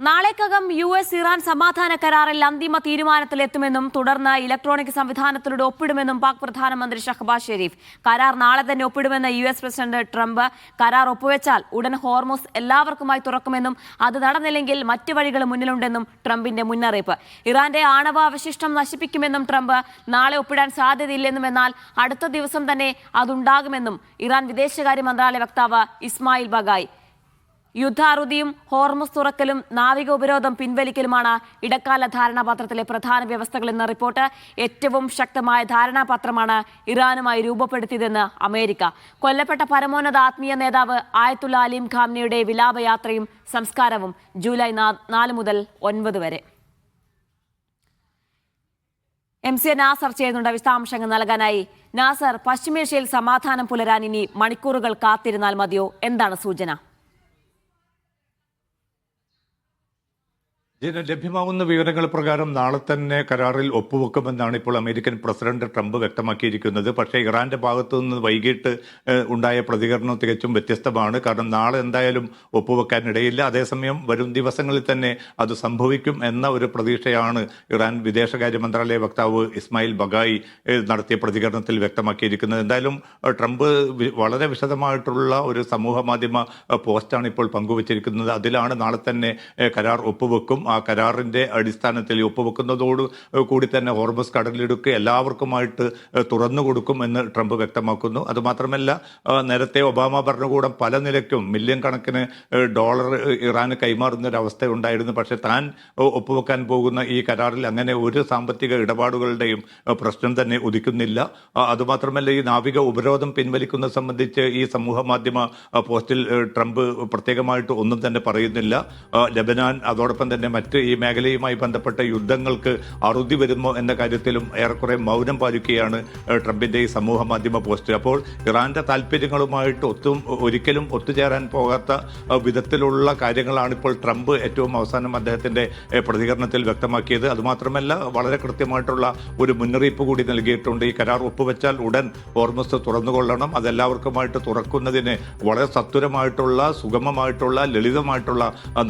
നാളേക്കകം US Iran സമാധാന കരാറിൽ അന്തിമ തീരുമാനത്തിലെത്തുമെന്നും തുടർന്ന് ഇലക്ട്രോണിക് സംവിധാനത്തിലൂടെ ഒപ്പിടുമെന്നും പാക് പ്രധാനമന്ത്രി ഷഹബാസ് ഷെരീഫ്. കരാർ നാളെ തന്നെ ഒപ്പിടുമെന്ന് US പ്രസിഡന്റ് ട്രംപ്. കരാർ ഒപ്പുവെച്ചാൽ ഉടൻ ഹോർമുസ് എല്ലാവർക്കുമായി തുറക്കുമെന്നും അത് നടന്നില്ലെങ്കിൽ മറ്റു വഴികൾ മുന്നിലുണ്ടെന്നും ട്രംപിന്റെ മുന്നറിയിപ്പ്. ഇറാന്റെ ആണവ അവശിഷ്ടം നശിപ്പിക്കുമെന്നും ട്രംപ്. നാളെ ഒപ്പിടാൻ സാധ്യതയില്ലെന്നും എന്നാൽ അടുത്ത ദിവസം തന്നെ അതുണ്ടാകുമെന്നും ഇറാൻ വിദേശകാര്യ മന്ത്രാലയ വക്താവ് ഇസ്മായിൽ ബഗായി. യുദ്ധാറുതിയും ഹോർമുസ് തുറക്കലും നാവിക ഉപരോധം പിൻവലിക്കലുമാണ് ഇടക്കാല ധാരണാപത്രത്തിലെ പ്രധാന വ്യവസ്ഥകളെന്ന റിപ്പോർട്ട്. ഏറ്റവും ശക്തമായ ധാരണാപത്രമാണ് ഇറാനുമായി രൂപപ്പെടുത്തിയതെന്ന് അമേരിക്ക. കൊല്ലപ്പെട്ട പരമോന്നത ആത്മീയ നേതാവ് ആയത്തുള്ള അലീം ഖാംനിയുടെ വിലാപയാത്രയും സംസ്കാരവും ജൂലൈ 4 മുതൽ 9 വരെ. MC നാസർ ചെയ്യുന്നുണ്ട് വിശദാംശങ്ങൾ നൽകാനായി. നാസർ, പശ്ചിമേഷ്യയിൽ സമാധാനം പുലരാൻ ഇനി മണിക്കൂറുകൾ കാത്തിരുന്നാൽ മതിയോ? എന്താണ് സൂചന? ലഭ്യമാകുന്ന വിവരങ്ങൾ പ്രകാരം നാളെ തന്നെ കരാറിൽ ഒപ്പുവെക്കുമെന്നാണ് ഇപ്പോൾ അമേരിക്കൻ പ്രസിഡന്റ് ട്രംപ് വ്യക്തമാക്കിയിരിക്കുന്നത്. പക്ഷേ ഇറാന്റെ ഭാഗത്തു നിന്ന് വൈകിട്ട് ഉണ്ടായ പ്രതികരണം തികച്ചും വ്യത്യസ്തമാണ്. കാരണം നാളെ എന്തായാലും ഒപ്പുവെക്കാനിടയില്ല. അതേസമയം വരും ദിവസങ്ങളിൽ തന്നെ അത് സംഭവിക്കും എന്ന ഒരു പ്രതീക്ഷയാണ് ഇറാൻ വിദേശകാര്യ മന്ത്രാലയ വക്താവ് ഇസ്മായിൽ ബഗായി നടത്തിയ പ്രതികരണത്തിൽ വ്യക്തമാക്കിയിരിക്കുന്നത്. എന്തായാലും ട്രംപ് വളരെ വിശദമായിട്ടുള്ള ഒരു സമൂഹ മാധ്യമ പോസ്റ്റാണ് ഇപ്പോൾ പങ്കുവച്ചിരിക്കുന്നത്. അതിലാണ് നാളെ തന്നെ കരാർ ഒപ്പുവെക്കും. ആ കരാറിന്റെ അടിസ്ഥാനത്തിൽ ഒപ്പുവെക്കുന്നതോട് കൂടി തന്നെ ഹോർമുസ് കടലിടുക്ക് എല്ലാവർക്കുമായിട്ട് തുറന്നു കൊടുക്കും എന്ന് ട്രംപ് വ്യക്തമാക്കുന്നു. അതുമാത്രമല്ല, നേരത്തെ ഒബാമ ഭരണകൂടം പല നിലയ്ക്കും മില്യൺ കണക്കിന് ഡോളർ ഇറാന് കൈമാറുന്ന ഒരു അവസ്ഥ ഉണ്ടായിരുന്നു. പക്ഷെ താൻ ഒപ്പുവെക്കാൻ പോകുന്ന ഈ കരാറിൽ അങ്ങനെ ഒരു സാമ്പത്തിക ഇടപാടുകളുടെയും പ്രശ്നം തന്നെ ഉദിക്കുന്നില്ല. അതുമാത്രമല്ല, ഈ നാവിക ഉപരോധം പിൻവലിക്കുന്നത് സംബന്ധിച്ച് ഈ സമൂഹ മാധ്യമ പോസ്റ്റിൽ ട്രംപ് പ്രത്യേകമായിട്ട് ഒന്നും തന്നെ പറയുന്നില്ല. ലബനാൻ അതോടൊപ്പം തന്നെ മറ്റ് ഈ മേഖലയുമായി ബന്ധപ്പെട്ട യുദ്ധങ്ങൾക്ക് അറുതി വരുമോ എന്ന കാര്യത്തിലും ഏറെക്കുറെ മൗനം പാലിക്കുകയാണ് ട്രംപിന്റെ ഈ സമൂഹ മാധ്യമ പോസ്റ്റ്. അപ്പോൾ ഇറാന്റെ താല്പര്യങ്ങളുമായിട്ട് ഒരിക്കലും ഒത്തുചേരാൻ പോകാത്ത വിധത്തിലുള്ള കാര്യങ്ങളാണ് ഇപ്പോൾ ട്രംപ് ഏറ്റവും അവസാനം അദ്ദേഹത്തിന്റെ പ്രതികരണത്തിൽ വ്യക്തമാക്കിയത്. അതുമാത്രമല്ല, വളരെ കൃത്യമായിട്ടുള്ള ഒരു മുന്നറിയിപ്പ് കൂടി നൽകിയിട്ടുണ്ട്. ഈ കരാർ ഒപ്പുവെച്ചാൽ ഉടൻ ഹോർമുസ് തുറന്നുകൊള്ളണം. അതെല്ലാവർക്കുമായിട്ട് തുറക്കുന്നതിന് വളരെ സത്വരമായിട്ടുള്ള, സുഗമമായിട്ടുള്ള, ലളിതമായിട്ടുള്ള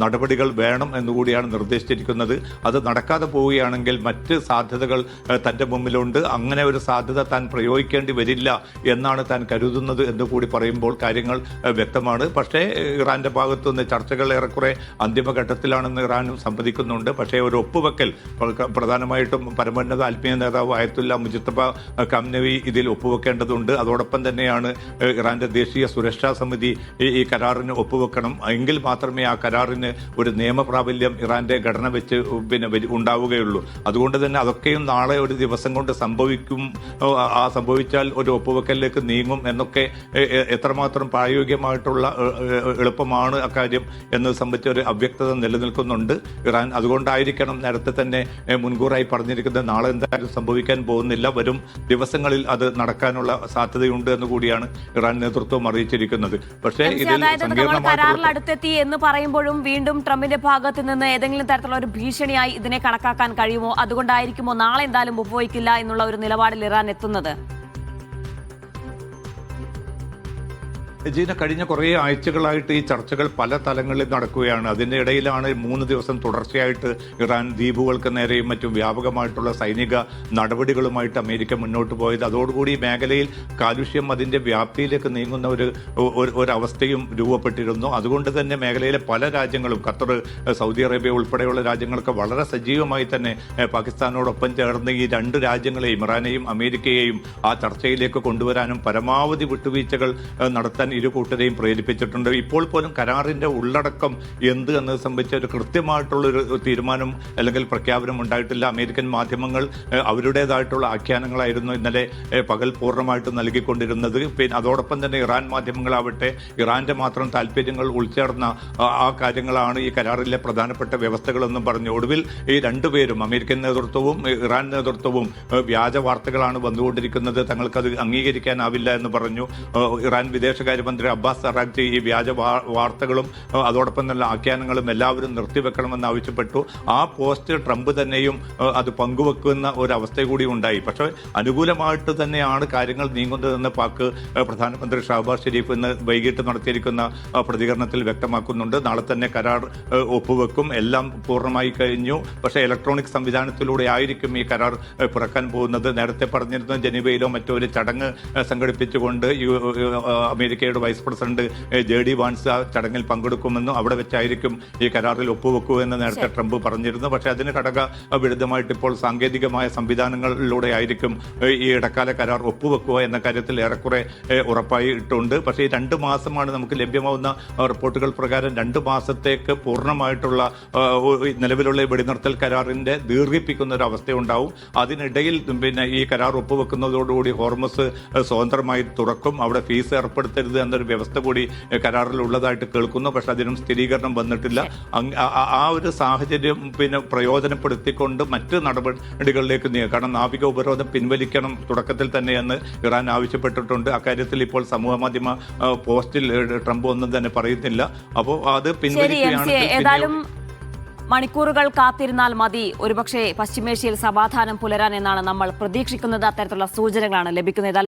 നടപടികൾ വേണം എന്നുകൂടിയാണ് നിർദ്ദേശിച്ചിരിക്കുന്നത്. അത് നടക്കാതെ പോവുകയാണെങ്കിൽ മറ്റ് സാധ്യതകൾ തന്റെ മുമ്പിലുണ്ട്. അങ്ങനെ ഒരു സാധ്യത താൻ പ്രയോഗിക്കേണ്ടി വരില്ല എന്നാണ് താൻ കരുതുന്നത് എന്ന് കൂടി പറയുമ്പോൾ കാര്യങ്ങൾ വ്യക്തമാണ്. പക്ഷേ ഇറാന്റെ ഭാഗത്തുനിന്ന് ചർച്ചകൾ ഏറെക്കുറെ അന്തിമഘട്ടത്തിലാണെന്ന് ഇറാനും സമ്മതിക്കുന്നുണ്ട്. പക്ഷേ ഒരു ഒപ്പുവെക്കൽ, പ്രധാനമായിട്ടും പരമോന്നത ആത്മീയ നേതാവ് ആയത്തുള്ള മുജ്തബ ഖാംനവി ഇതിൽ ഒപ്പുവെക്കേണ്ടതുണ്ട്. അതോടൊപ്പം തന്നെയാണ് ഇറാന്റെ ദേശീയ സുരക്ഷാ സമിതി ഈ കരാറിന് ഒപ്പുവെക്കണം. എങ്കിൽ മാത്രമേ ആ കരാറിന് ഒരു നിയമപ്രാബല്യം ഇറാന്റെ ഘടന വെച്ച് ഉണ്ടാവുകയുള്ളൂ. അതുകൊണ്ട് തന്നെ അതൊക്കെയും നാളെ ഒരു ദിവസം കൊണ്ട് സംഭവിക്കും. സംഭവിച്ചാൽ ഒരു ഒപ്പുവെക്കലിലേക്ക് നീങ്ങും എന്നൊക്കെ എത്രമാത്രം പ്രായോഗികമായിട്ടുള്ള എളുപ്പമാണ് അക്കാര്യം എന്നത് സംബന്ധിച്ച ഒരു അവ്യക്തത നിലനിൽക്കുന്നുണ്ട് ഇറാൻ. അതുകൊണ്ടായിരിക്കണം നേരത്തെ തന്നെ മുൻകൂറായി പറഞ്ഞിരിക്കുന്നത് നാളെ എന്തായാലും സംഭവിക്കാൻ പോകുന്നില്ല, വരും ദിവസങ്ങളിൽ അത് നടക്കാനുള്ള സാധ്യതയുണ്ട് എന്ന് കൂടിയാണ് ഇറാൻ നേതൃത്വം അറിയിച്ചിരിക്കുന്നത്. പക്ഷേ ഇതിൽ അടുത്തെത്തി എന്ന് പറയുമ്പോഴും വീണ്ടും ട്രംപിന്റെ ഭാഗത്ത് നിന്ന് ഏതെങ്കിലും തരത്തിലുള്ള ഒരു ഭീഷണിയായി ഇതിനെ കണക്കാക്കാൻ കഴിയുമോ? അതുകൊണ്ടായിരിക്കുമോ നാളെ എന്തായാലും ഉപയോഗിക്കില്ല എന്നുള്ള ഒരു നിലപാടിൽ ഇറാൻ എത്തുന്നത്? ജീന, കഴിഞ്ഞ കുറേ ആഴ്ചകളായിട്ട് ഈ ചർച്ചകൾ പല തലങ്ങളിൽ നടക്കുകയാണ്. അതിൻ്റെ ഇടയിലാണ് 3 ദിവസം തുടർച്ചയായിട്ട് ഇറാൻ ദ്വീപുകൾക്ക് നേരെയും മറ്റും വ്യാപകമായിട്ടുള്ള സൈനിക നടപടികളുമായിട്ട് അമേരിക്ക മുന്നോട്ട് പോയത്. അതോടുകൂടി മേഖലയിൽ കാലുഷ്യം അതിൻ്റെ വ്യാപ്തിയിലേക്ക് നീങ്ങുന്ന ഒരവസ്ഥയും രൂപപ്പെട്ടിരുന്നു. അതുകൊണ്ട് തന്നെ മേഖലയിലെ പല രാജ്യങ്ങളും, ഖത്തർ, സൗദി അറേബ്യ ഉൾപ്പെടെയുള്ള രാജ്യങ്ങളൊക്കെ വളരെ സജീവമായി തന്നെ പാകിസ്ഥാനോടൊപ്പം ചേർന്ന് ഈ 2 രാജ്യങ്ങളെയും, ഇറാനെയും അമേരിക്കയെയും ആ ചർച്ചയിലേക്ക് കൊണ്ടുവരാനും പരമാവധി വിട്ടുവീഴ്ചകൾ നടത്താൻ ഇരു കൂട്ടരെയും പ്രേരിപ്പിച്ചിട്ടുണ്ട്. ഇപ്പോൾ പോലും കരാറിന്റെ ഉള്ളടക്കം എന്ത് എന്നത് സംബന്ധിച്ച ഒരു കൃത്യമായിട്ടുള്ളൊരു തീരുമാനം അല്ലെങ്കിൽ പ്രഖ്യാപനം ഉണ്ടായിട്ടില്ല. അമേരിക്കൻ മാധ്യമങ്ങൾ അവരുടേതായിട്ടുള്ള ആഖ്യാനങ്ങളായിരുന്നു ഇന്നലെ പകൽ പൂർണ്ണമായിട്ട് നൽകിക്കൊണ്ടിരുന്നത്. പിന്നെ അതോടൊപ്പം തന്നെ ഇറാൻ മാധ്യമങ്ങളാവട്ടെ ഇറാന്റെ മാത്രം താല്പര്യങ്ങൾ ഉൾച്ചേർന്ന ആ കാര്യങ്ങളാണ് ഈ കരാറിലെ പ്രധാനപ്പെട്ട വ്യവസ്ഥകളെന്നും പറഞ്ഞു. ഒടുവിൽ ഈ രണ്ടുപേരും, അമേരിക്കൻ നേതൃത്വവും ഇറാൻ നേതൃത്വവും, വ്യാജ വാർത്തകളാണ് വന്നുകൊണ്ടിരിക്കുന്നത്, തങ്ങൾക്കത് അംഗീകരിക്കാനാവില്ല എന്ന് പറഞ്ഞു. ഇറാൻ വിദേശകാര്യ വിദേശകാര്യമന്ത്രി അബ്ബാസ് അറാഖ്ചി ഈ വ്യാജ വാർത്തകളും അതോടൊപ്പം തന്നെ ആഖ്യാനങ്ങളും എല്ലാവരും നിർത്തിവെക്കണമെന്ന് ആവശ്യപ്പെട്ടു. ആ പോസ്റ്റ് ട്രംപ് തന്നെയും അത് പങ്കുവെക്കുന്ന ഒരു അവസ്ഥ കൂടി ഉണ്ടായി. പക്ഷേ അനുകൂലമായിട്ട് തന്നെയാണ് കാര്യങ്ങൾ നീങ്ങുന്നതെന്ന് പാക് പ്രധാനമന്ത്രി ഷഹബാസ് ഷെരീഫ് ഇന്ന് വൈകിട്ട് നടത്തിയിരിക്കുന്ന പ്രതികരണത്തിൽ വ്യക്തമാക്കുന്നുണ്ട്. നാളെ തന്നെ കരാർ ഒപ്പുവെക്കും, എല്ലാം പൂർണ്ണമായി കഴിഞ്ഞു. പക്ഷേ ഇലക്ട്രോണിക് സംവിധാനത്തിലൂടെ ആയിരിക്കും ഈ കരാർ പിറക്കാൻ പോകുന്നത്. നേരത്തെ പറഞ്ഞിരുന്ന ജനീവയിലോ മറ്റോ ഒരു ചടങ്ങ് സംഘടിപ്പിച്ചുകൊണ്ട് അമേരിക്കയുടെ വൈസ് പ്രസിഡന്റ് JD വാൻസ് ആ ചടങ്ങിൽ പങ്കെടുക്കുമെന്നും അവിടെ വെച്ചായിരിക്കും ഈ കരാറിൽ ഒപ്പുവെക്കുമെന്ന് നേരത്തെ ട്രംപ് പറഞ്ഞിരുന്നു. പക്ഷേ അതിന് ഘടക വിരുദ്ധമായിട്ട് ഇപ്പോൾ സാങ്കേതികമായ സംവിധാനങ്ങളിലൂടെ ആയിരിക്കും ഈ ഇടക്കാല കരാർ ഒപ്പുവെക്കുക എന്ന കാര്യത്തിൽ ഏറെക്കുറെ ഉറപ്പായിട്ടുണ്ട്. പക്ഷേ ഈ 2 മാസമാണ് നമുക്ക് ലഭ്യമാവുന്ന റിപ്പോർട്ടുകൾ പ്രകാരം 2 മാസത്തേക്ക് പൂർണ്ണമായിട്ടുള്ള നിലവിലുള്ള വെടിനിർത്തൽ കരാറിന്റെ ദീർഘിപ്പിക്കുന്ന ഒരു അവസ്ഥയുണ്ടാവും. അതിനിടയിൽ പിന്നെ ഈ കരാർ ഒപ്പുവെക്കുന്നതോടുകൂടി ഹോർമസ് സ്വതന്ത്രമായി തുറക്കും. അവിടെ ഫീസ് ഏർപ്പെടുത്തരുത് എന്നൊരു വ്യവസ്ഥ കൂടി കരാറിൽ ഉള്ളതായിട്ട് കേൾക്കുന്നു. പക്ഷെ അതിനും സ്ഥിരീകരണം വന്നിട്ടില്ല. ആ ഒരു സാഹചര്യം പിന്നെ പ്രയോജനപ്പെടുത്തിക്കൊണ്ട് മറ്റ് നടപടികളിലേക്ക് നീങ്ങും. കാരണം നാവിക ഉപരോധം പിൻവലിക്കണം തുടക്കത്തിൽ തന്നെയെന്ന് ഇറാൻ ആവശ്യപ്പെട്ടിട്ടുണ്ട്. അക്കാര്യത്തിൽ ഇപ്പോൾ സമൂഹ മാധ്യമ പോസ്റ്റിൽ ട്രംപ് ഒന്നും തന്നെ പറയുന്നില്ല. അപ്പോൾ അത് ഏതായാലും മണിക്കൂറുകൾ കാത്തിരുന്നാൽ മതി. ഒരുപക്ഷെ പശ്ചിമേഷ്യയിൽ സമാധാനം പുലരാൻ എന്നാണ് നമ്മൾ പ്രതീക്ഷിക്കുന്നത്. അത്തരത്തിലുള്ള സൂചനകളാണ് ലഭിക്കുന്നത്.